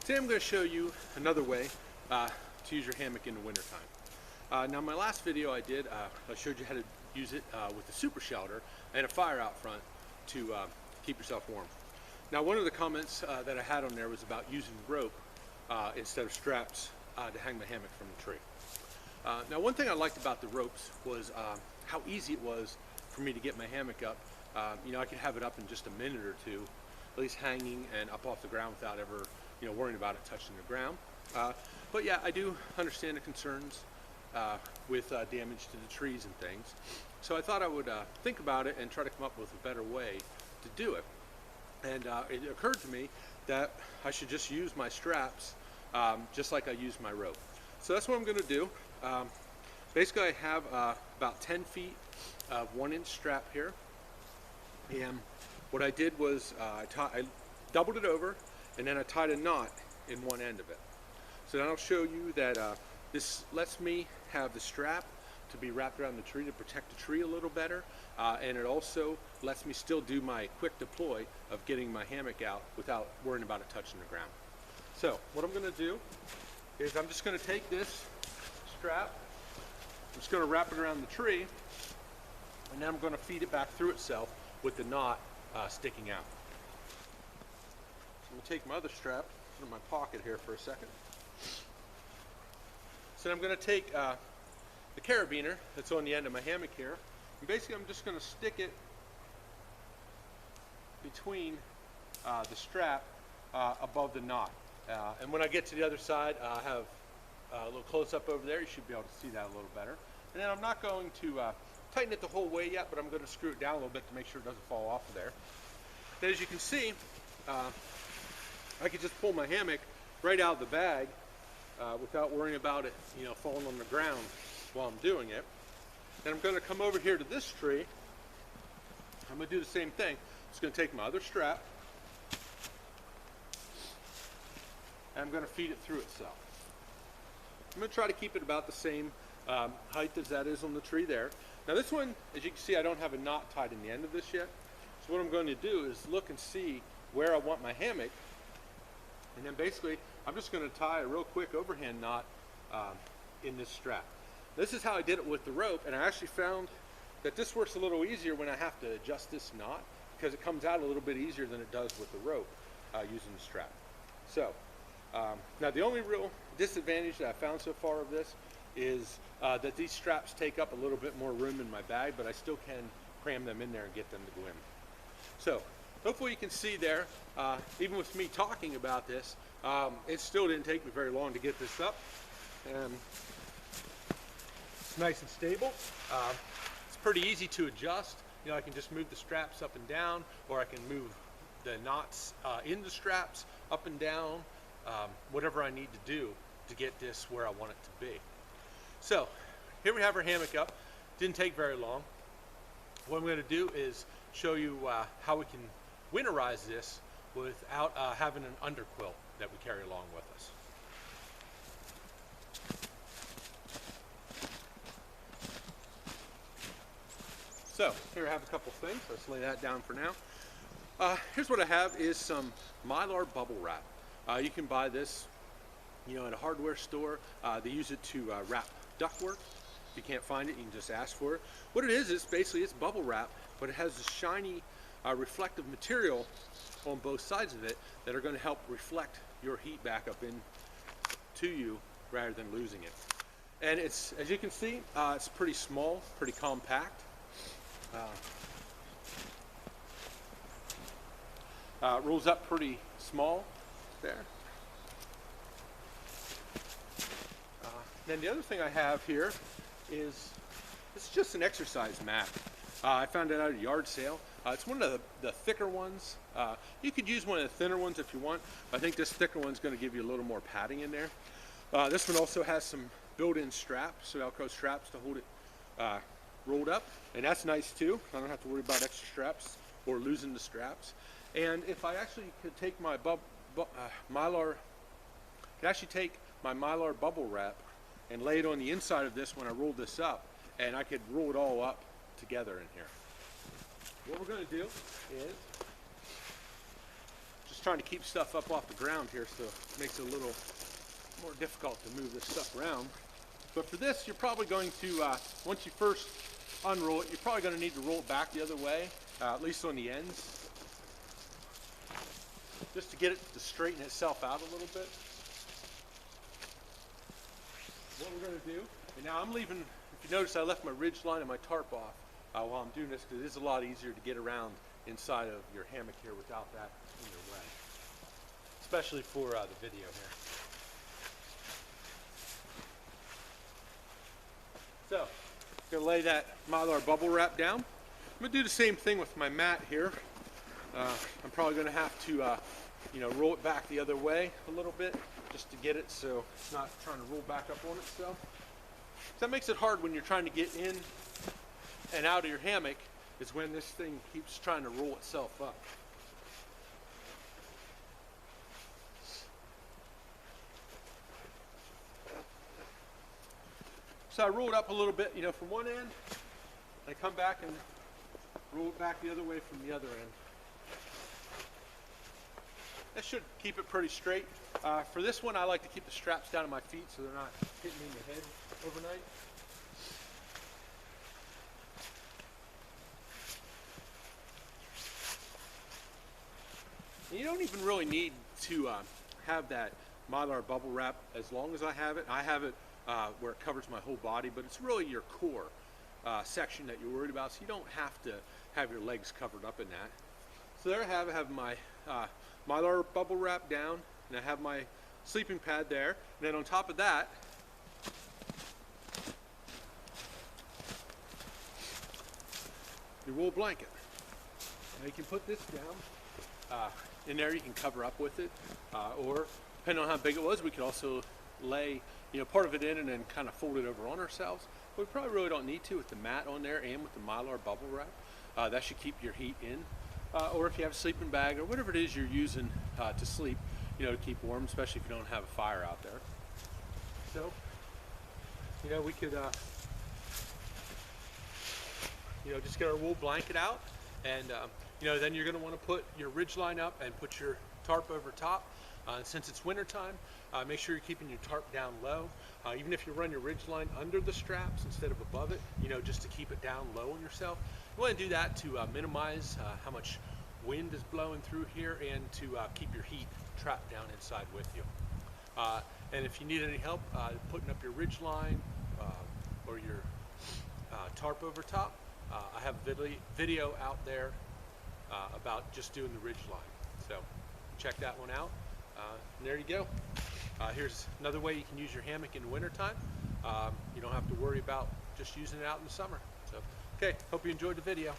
Today I'm going to show you another way to use your hammock in the wintertime. Now my last video I did, I showed you how to use it with a super shelter and a fire out front to keep yourself warm. Now one of the comments that I had on there was about using rope instead of straps to hang my hammock from the tree. Now one thing I liked about the ropes was how easy it was for me to get my hammock up. I could have it up in just a minute or two, at least hanging and up off the ground without ever worrying about it touching the ground. But yeah, I do understand the concerns with damage to the trees and things. So I thought I would think about it and try to come up with a better way to do it. And it occurred to me that I should just use my straps just like I use my rope. So that's what I'm going to do. Basically I have about 10 feet of 1-inch strap here. And what I did was I doubled it over, and then I tied a knot in one end of it. So then I'll show you that this lets me have the strap to be wrapped around the tree to protect the tree a little better, and it also lets me still do my quick deploy of getting my hammock out without worrying about it touching the ground. So what I'm going to do is I'm just going to take this strap, I'm just going to wrap it around the tree, and then I'm going to feed it back through itself with the knot sticking out. I'm going to take my other strap, put it in my pocket here for a second. So I'm going to take the carabiner that's on the end of my hammock here, and basically I'm just going to stick it between the strap above the knot. And when I get to the other side, I have a little close-up over there. You should be able to see that a little better. And then I'm not going to tighten it the whole way yet, but I'm going to screw it down a little bit to make sure it doesn't fall off of there. Then as you can see, I could just pull my hammock right out of the bag without worrying about it, falling on the ground while I'm doing it. Then I'm going to come over here to this tree. I'm going to do the same thing. I'm just going to take my other strap, and I'm going to feed it through itself. I'm going to try to keep it about the same height as that is on the tree there. Now this one, as you can see, I don't have a knot tied in the end of this yet. So what I'm going to do is look and see where I want my hammock, and then basically I'm just going to tie a real quick overhand knot in this strap. This is how I did it with the rope, and I actually found that this works a little easier when I have to adjust this knot, because it comes out a little bit easier than it does with the rope using the strap. So now the only real disadvantage that I found so far of this is that these straps take up a little bit more room in my bag, but I still can cram them in there and get them to go in. So hopefully you can see there, even with me talking about this, it still didn't take me very long to get this up. And it's nice and stable. It's pretty easy to adjust. I can just move the straps up and down, or I can move the knots in the straps up and down, whatever I need to do to get this where I want it to be. So here we have our hammock up. Didn't take very long. What I'm going to do is show you how we can winterize this without having an underquilt that we carry along with us. So here I have a couple things. Let's lay that down for now. Here's what I have is some Mylar bubble wrap. You can buy this at a hardware store. They use it to wrap ductwork. If you can't find it, you can just ask for it. What it is basically it's bubble wrap, but it has this shiny reflective material on both sides of it that are going to help reflect your heat back up in to you rather than losing it. And it's, as you can see, it's pretty small, pretty compact. Rolls up pretty small there. Then the other thing I have here is it's just an exercise mat. I found it at a yard sale. It's one of the thicker ones. You could use one of the thinner ones if you want. I think this thicker one's going to give you a little more padding in there. This one also has some built-in straps, so Velcro straps to hold it rolled up, and that's nice too. I don't have to worry about extra straps or losing the straps. And if I actually could take my Mylar bubble wrap and lay it on the inside of this when I roll this up, and I could roll it all up together in here. What we're going to do is just Just trying to keep stuff up off the ground here, so it makes it a little more difficult to move this stuff around. But for this, you're probably going to, once you first unroll it, you're probably going to need to roll it back the other way, at least on the ends, just to get it to straighten itself out a little bit. What we're going to do, and now I'm leaving, if you notice I left my ridge line and my tarp off while I'm doing this, because it is a lot easier to get around inside of your hammock here without that in your way, especially for the video here. So, I'm going to lay that Mylar bubble wrap down. I'm going to do the same thing with my mat here. I'm probably going to have to roll it back the other way a little bit just to get it so it's not trying to roll back up on itself. That makes it hard when you're trying to get in and out of your hammock, is when this thing keeps trying to roll itself up. So I roll it up a little bit, from one end. I come back and roll it back the other way from the other end. That should keep it pretty straight. For this one, I like to keep the straps down at my feet so they're not hitting me in the head overnight. And you don't even really need to have that Mylar bubble wrap as long as I have it. I have it where it covers my whole body, but it's really your core section that you're worried about, so you don't have to have your legs covered up in that. So there I have my Mylar bubble wrap down, and I have my sleeping pad there, and then on top of that, your wool blanket. Now you can put this down in there. You can cover up with it, or depending on how big it was, we could also lay part of it in and then kind of fold it over on ourselves. But we probably really don't need to with the mat on there and with the Mylar bubble wrap. That should keep your heat in. Or if you have a sleeping bag or whatever it is you're using to sleep, to keep warm, especially if you don't have a fire out there. So, we could, just get our wool blanket out, and then you're going to want to put your ridge line up and put your tarp over top. Since it's winter time, make sure you're keeping your tarp down low. Even if you run your ridge line under the straps instead of above it, just to keep it down low on yourself. You want to do that to minimize how much wind is blowing through here and to keep your heat trapped down inside with you. And if you need any help putting up your ridge line or your tarp over top, I have a video out there about just doing the ridge line. So check that one out. And there you go. Here's another way you can use your hammock in the wintertime. You don't have to worry about just using it out in the summer. So, okay, hope you enjoyed the video.